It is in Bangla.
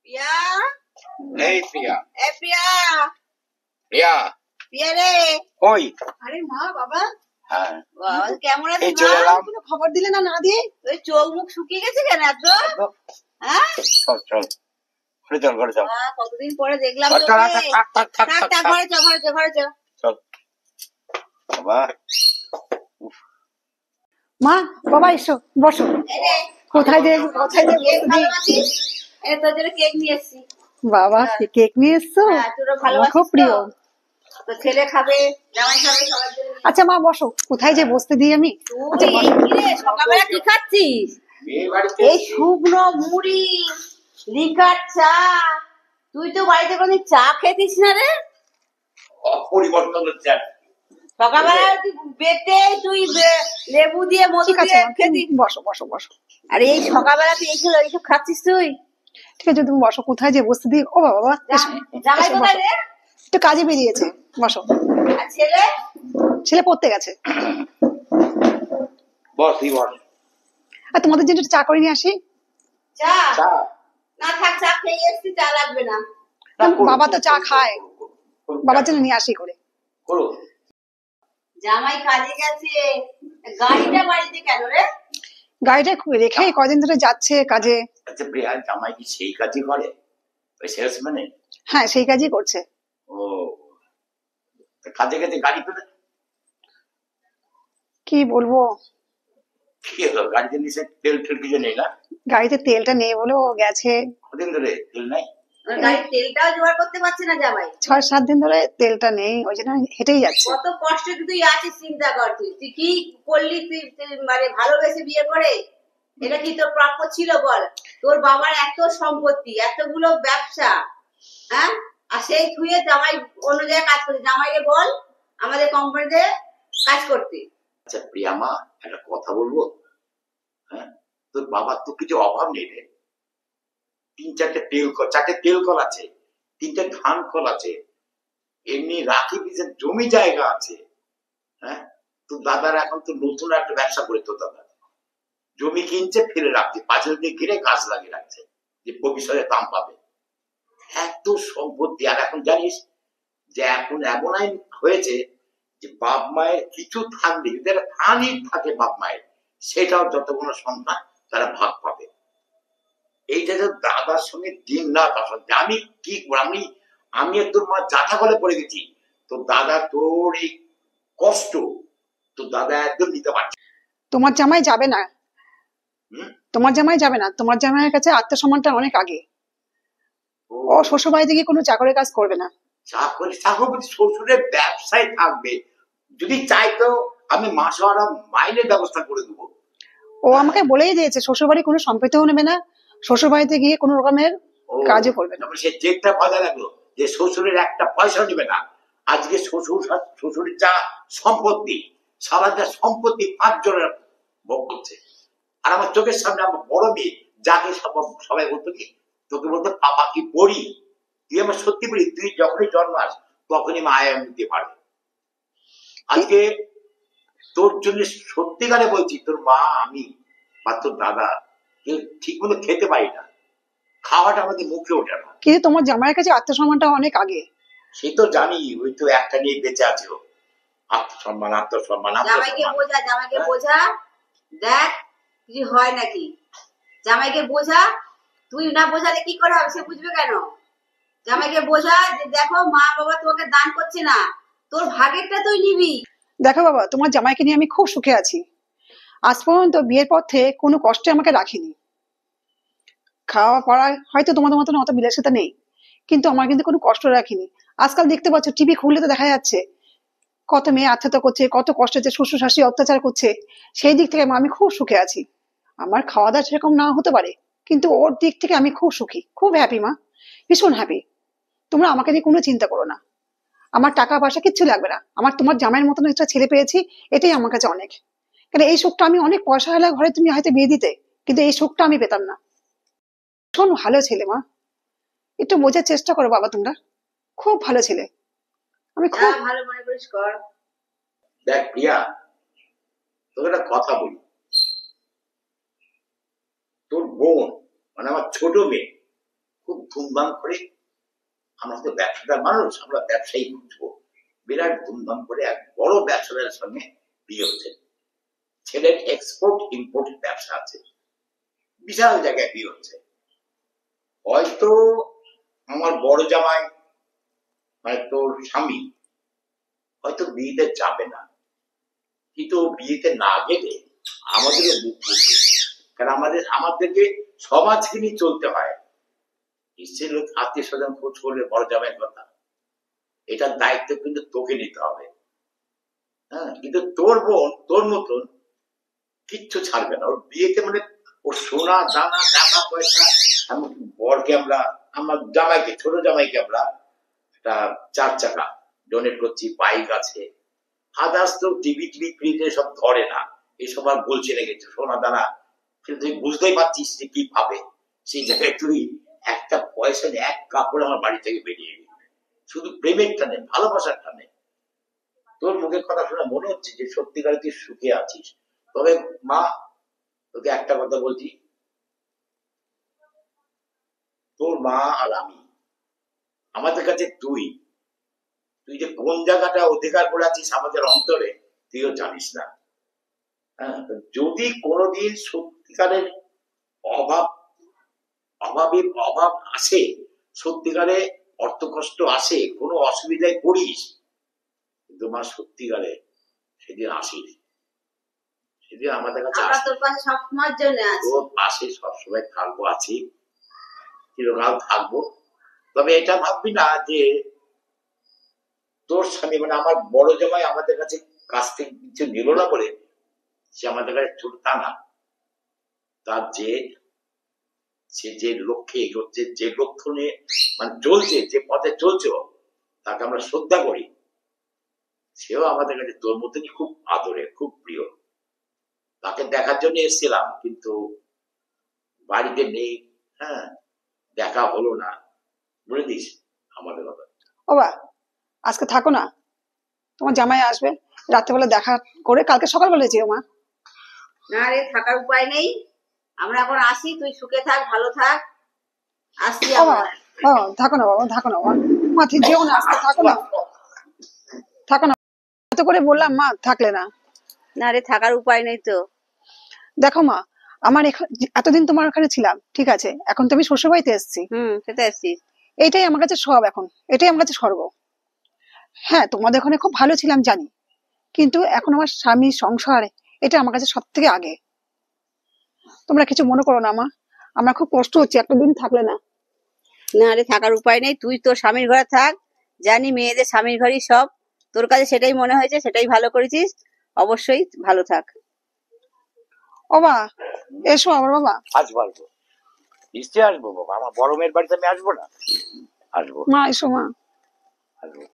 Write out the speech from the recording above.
প্রিয়া, এই প্রিয়া, এ প্রিয়া, প্রিয়া, প্রিয়া রে। ওই আরে মা বাবা, হ্যাঁ বাবা কেমন এই আছিস চলে মা? এলাম। কোনো খবর দিলে না, না দিয়ে ওই চোখ মুখ শুকিয়ে গেছে কেন এত? হ্যাঁ চল চল ঘরে চল, ঘরে চল। মা, কতদিন পরে দেখলাম চল, তোকে। চল, থাক, থাক, থাক, থাক, থাক, থাক, থাক। ঘরে চ, ঘরে চ, ঘরে চ। চল বাবা। মা বাবা এসো বসো। এই রে, কোথায় যে কেক ভালোবাসিস? এই তোর জন্য কেক নিয়ে এসেছি। বাবা কেক নিয়ে এসছো? হ্যাঁ, তোরও আমার ভালোবাসিস খুব তো? প্রিয়। তো ছেলে খাবে, জামাই খাবে, সবার জন্য নিয়ে আচ্ছা মা বসো, কোথায় যে বসতে দিই আমি। আচ্ছা তুই এই কি রে, সকালবেলা কি খাচ্ছিস? বিয়ে বাড়িতে এই শুকনো মুড়ি, লিকার চা। তুই তো বাড়িতে কোনদিন চা খেতিস না রে। পরিবর্তন হচ্ছে। সকালবেলা তুই বেটে তুই লেবু দিয়ে মধু ঠিক আছে দিয়ে মা, খেতিস। তুমি বসো বসো বসো। আর এই সকালবেলা তুই এইসব খাচ্ছিস তুই? ঠিক আছে তুমি বসো, কোথায় যে বসতে দিই। ও বাবা বাবা, এসো, জামাই এসো, কোথায় বসো। রে? একটু কাজে বেরিয়েছে, বসো। আর ছেলে? ছেলে পড়তে গেছে। বস তুই বস। আর তোমাদের জন্য একটু চা করে নিয়ে আসি। চা? চা না থাক, চা খেয়ে এসছি, চা লাগবে না। বাবা তো চা খায়, বাবার জন্য নিয়ে আসি করে। করো। জামাই কাজে গেছে, গাড়িটা বাড়িতে কেন রে? গাড়িটা রেখে কয়দিন ধরে যাচ্ছে কাজে। আচ্ছা প্রিয়া, জামাই কি সেই কাজই করে, ওই সেলসম্যানে? হ্যাঁ সেই কাজই করছে। ও, তা কাজে গেছে গাড়ি পেলে কি বলবো, কি হলো? গাড়িতে নিচে তেল টেল কিছু নেই না? গাড়িতে তেলটা নেই বলে ও গেছে। কদিন ধরে তেল নাই? গাড়ির তেলটাও জোগাড় করতে পারছে না জামাই। 6-7 দিন ধরে তেলটা নেই, ওই জন্য হেঁটেই যাচ্ছে। কত কষ্টে তুই আছিস, চিন্তা কর। তুই কি করলি? তুই মানে ভালোবেসে বিয়ে করে? এটা কি তোর প্রাপ্য ছিল বল? তোর বাবার এত সম্পত্তি, এতগুলো ব্যবসা, হ্যাঁ, আর সেই থুয়ে জামাই অন্য জায়গায় কাজ করছে। জামাইকে বল আমাদের কোম্পানিতে কাজ করতে। আচ্ছা প্রিয়া মা, একটা কথা বলবো? হ্যাঁ, তোর বাবার তো কিছু অভাব নেই রে। 3-4টে চারটে তেল কল আছে, 3টে ধান কল আছে, এমনি রাখি পিছের জমি জায়গা আছে। হ্যাঁ, তোর দাদার এখন তো নতুন একটা ব্যবসা করে, তোর দাদা জমি কিনছে, ফেলে রাখছে, পাঁচিল দিয়ে ঘিরে গাছ লাগিয়ে রাখছে, যে ভবিষ্যতে দাম পাবে। এত সম্পত্তি। আর এখন জানিস যে এখন এমন আইন হয়েছে যে বাপ মায়ের কিছু থাকলে, যদি একটা থানই থাকে বাপ মায়ের, সেটাও যতগুলো সন্তান তারা ভাগ পাবে। এইটা যে দাদার সঙ্গে দিন রাত আসলে আমি কি আমি আমি তোর মা যাতা করে পড়ে গেছি। তো দাদা তোর এই কষ্ট তো দাদা একদম নিতে পারছে। তোমার জামাই যাবে না, হুম? তোমার জামাই যাবে না। তোমার জামাইয়ের কাছে আত্মসম্মানটা অনেক আগে। ও শ্বশুর বাড়িতে গিয়ে কোনো চাকরের কাজ করবে না। চাকরি শ্বশুরের ব্যবসায় থাকবে, যদি চাইতো আমি মাসওয়ারা মাইনের ব্যবস্থা করে দেবো। ও আমাকে বলেই দিয়েছে শ্বশুর বাড়ি কোনো সম্পত্তিও নেবে না, শ্বশুর বাড়িতে গিয়ে কোনো রকমের কাজও করবে না। সে চেকটা বাজা লাগলো যে শ্বশুরের একটা পয়সা নেবে না। আজকে শ্বশুরের যা সম্পত্তি, সারা যা সম্পত্তি 5 জনের ভোগ করছে। আর আমার চোখের সামনে আমার বড় মেয়ে, যাকে সবাই বলতো কি, তোকে বলতো পাপা কি পড়ি। তুই আমার সত্যি বলি, তুই যখনই জন্মাস তখনই মা আয়া নিতে পারে। আজকে তোর জন্য সত্যিকারে বলছি, তোর মা আমি বা তোর দাদা কেউ ঠিক মতো খেতে পারি না, খাওয়াটা আমাদের মুখে ওঠে না। কিন্তু তোমার জামাইয়ের কাছে আত্মসম্মানটা অনেক আগে। সে তো জানি, ওই তো একটা নিয়ে বেঁচে আছে ও। আত্মসম্মান আত্মসম্মান জামাইকে আত্মসম্মান। বোঝা, জামাইকে বোঝা, দেখ কিছু হয় নাকি। জামাইকে বোঝা, তুই না বোঝালে কি করে হবে? সে বুঝবে কেন? জামাইকে বোঝা যে দেখো মা বাবা তোমাকে দান করছে না, তোর ভাগেরটা তুই নিবি। দেখো বাবা, তোমার জামাইকে নিয়ে আমি খুব সুখে আছি। আজ পর্যন্ত বিয়ের পর থেকে কোনো কষ্টে আমাকে রাখিনি। খাওয়া পড়া হয়তো তোমাদের মতন অত বিলাসিতা নেই, কিন্তু আমার কিন্তু কোনো কষ্ট রাখিনি। আজকাল দেখতে পাচ্ছ, টিভি খুললে তো দেখা যাচ্ছে কত মেয়ে আত্মহত্যা করছে, কত কষ্ট হচ্ছে, শ্বশুর শাশুড়ি অত্যাচার করছে। সেই দিক থেকে আমি খুব সুখে আছি। আমার খাওয়া দাওয়া সেরকম না হতে পারে, কিন্তু ওর দিক থেকে আমি খুব সুখী, খুব হ্যাপি মা, ভীষণ হ্যাপি। তোমরা আমাকে নিয়ে কোনো চিন্তা করো না। আমার টাকা পয়সা কিচ্ছু লাগবে না। আমার তোমার জামাইয়ের মতন একটা ছেলে পেয়েছি, এটাই আমার কাছে অনেক। কারণ এই সুখটা আমি অনেক পয়সা হলে ঘরে তুমি হয়তো বিয়ে দিতে, কিন্তু এই সুখটা আমি পেতাম না। ভীষণ ভালো ছেলে মা, একটু বোঝার চেষ্টা করো বাবা, তোমরা খুব ভালো ছেলে। আমি যা খুব ভালো মনে করিস কর। দেখ প্রিয়া, তোকে একটা কথা বলি। তোর বোন মানে আমার ছোট মেয়ে খুব ধুমধাম করে, আমরা তো ব্যবসাদার মানুষ, আমরা ব্যবসায়ী বুঝবো, বিরাট ধুমধাম করে এক বড় ব্যবসাদারের সঙ্গে বিয়ে হচ্ছে। ছেলের এক্সপোর্ট ইম্পোর্ট ব্যবসা আছে, বিশাল জায়গায় বিয়ে হচ্ছে। হয়তো আমার বড় জামাই মানে তোর স্বামী হয়তো বিয়েতে যাবে না, কিন্তু ও বিয়েতে না গেলে আমাদেরও মুখ বুঝবে, কারণ আমাদেরকে সমাজকে নিয়ে চলতে হয়। নিশ্চয়ই লোক আত্মীয় স্বজন খোঁজ করলে বড় জামাইয়ের কথা, এটার দায়িত্ব কিন্তু তোকে নিতে হবে। হ্যাঁ, কিন্তু তোর বোন তোর মতন কিচ্ছু ছাড়বে না। ওর বিয়েতে মানে ওর সোনা দানা টাকা পয়সা, এমনকি বরকে আমরা, আমার জামাইকে, ছোট জামাইকে আমরা একটা 4 চাকা ডোনেট করছি, বাইক আছে, আদার্স তো টিভি ফ্রিজে সব ধরে না, এসব আর বলছে না কিছু সোনা দানা। কিন্তু তুই বুঝতেই পারছিস যে কি ভাবে, সেই জায়গায় তুই একটা পয়সা নেই, এক কাপড় আমার বাড়ি থেকে বেরিয়ে গেলি, শুধু প্রেমের টানে, ভালোবাসার টানে। তোর মুখের কথা শুনে মনে হচ্ছে যে সত্যিকারে তুই সুখে আছিস। তবে মা, তোকে একটা কথা বলছি, তোর মা আর আমি, আমাদের কাছে তুই তুই যে কোন জায়গাটা অধিকার করে আছিস আমাদের অন্তরে, তুইও জানিস না। হ্যাঁ, যদি কোনোদিন সত্যিকারের অভাব অভাব আসে, সত্যিকারে অর্থ কষ্ট আসে, কোনো অসুবিধায় পড়িস, কিন্তু মা সত্যিকারে সেদিন আসিস, সেদিন আমাদের কাছে আমরা আসিস। তোর পাশে সবসময়ের জন্য আছি। তোর পাশে সবসময় থাকবো, আছি, চিরকাল থাকবো। তবে এটা ভাববি না যে তোর স্বামী মানে আমার বড় জামাই আমাদের কাছ থেকে কিছু নিল না বলে সে আমাদের কাছে ছোট, তা না। তার সে যে লক্ষ্যে এগোচ্ছে, যে লক্ষ্য নিয়ে মানে চলছে, যে পথে চলছে, তাকে আমরা শ্রদ্ধা করি। সেও আমাদের কাছে তোর মতনই খুব আদরে, খুব প্রিয়। তাকে দেখার জন্য এসেছিলাম, কিন্তু বাড়িতে নেই। হ্যাঁ, দেখা হলো না, বলে দিস আমাদের কথা। বাবা আজকে থাকো না, তোমার জামাই আসবে, রাত্রেবেলা দেখা করে কালকে সকালবেলা যেও মা। না রে, থাকার উপায় নেই, আমরা এখন আসি, তুই সুখে থাক, ভালো থাক, আসছি বাবা আমরা। বাবা থাকো না, বাবা থাকো না, বাবা মা ঠিক যেও না, আজকে থাকো না, থাকো না, এত করে বললাম মা, থাকলে না। না রে, থাকার উপায় নেই তো। দেখো মা, আমার এতদিন তোমার ওখানে ছিলাম, ঠিক আছে, এখন তো আমি শ্বশুর বাড়িতে এসেছি, সেটা আসছিস। এটাই আমার কাছে সব, এখন এটাই আমার কাছে স্বর্গ। হ্যাঁ তোমাদের ওখানে খুব ভালো ছিলাম জানি, কিন্তু এখন আমার স্বামী সংসার, এটা আমার কাছে সব থেকে আগে। তোমরা কিছু মনে করো না মা, আমার খুব কষ্ট হচ্ছে এতদিন থাকলে না। না রে, থাকার উপায় নেই, তুই তোর স্বামীর ঘরে থাক, জানি মেয়েদের স্বামীর ঘরই সব, তোর কাছে সেটাই মনে হয়েছে, সেটাই ভালো করেছিস, অবশ্যই ভালো থাক। ও বাবা এসো আবার বাবা। আসবো, নিশ্চয়ই আসবো বাবা, আমার বড় মেয়ের বাড়িতে আমি আসবো না, আসবো, মা এসো মা। আসবো।